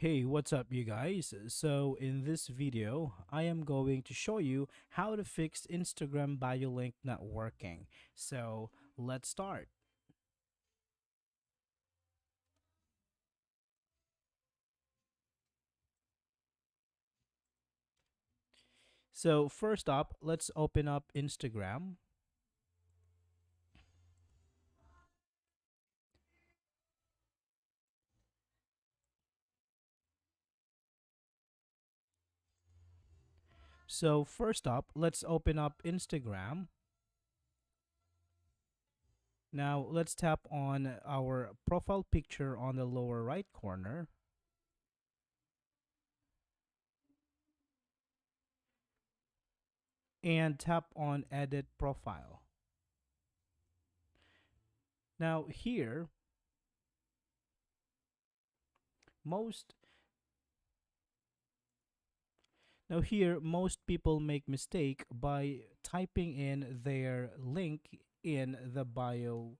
Hey, what's up you guys? So in this video, I am going to show you how to fix Instagram bio link not working. So let's start. So first up, let's open up Instagram. So first up, let's open up Instagram. Now let's tap on our profile picture on the lower right corner and tap on edit profile. Now most here, most people make mistake by typing in their link in the bio.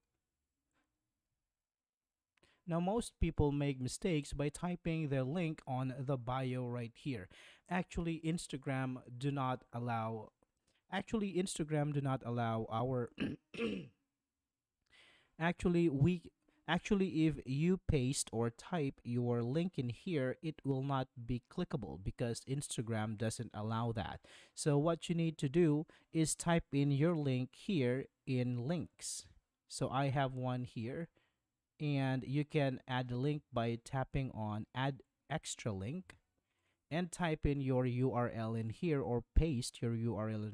Now, most people make mistakes by typing their link on the bio right here. Actually, Instagram do not allow. Actually, Instagram do not allow our. Actually, if you paste or type your link in here, it will not be clickable because Instagram doesn't allow that. So what you need to do is type in your link here in links. So I have one here, and you can add a link by tapping on add extra link and type in your URL in here, or paste your URL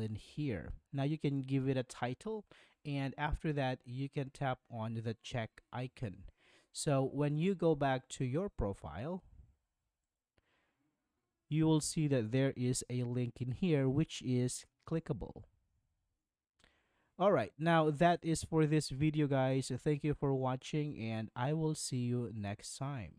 in here. Now you can give it a title, and after that you can tap on the check icon. So when you go back to your profile, you will see that there is a link in here which is clickable. Alright, now that is for this video guys. Thank you for watching, and I will see you next time.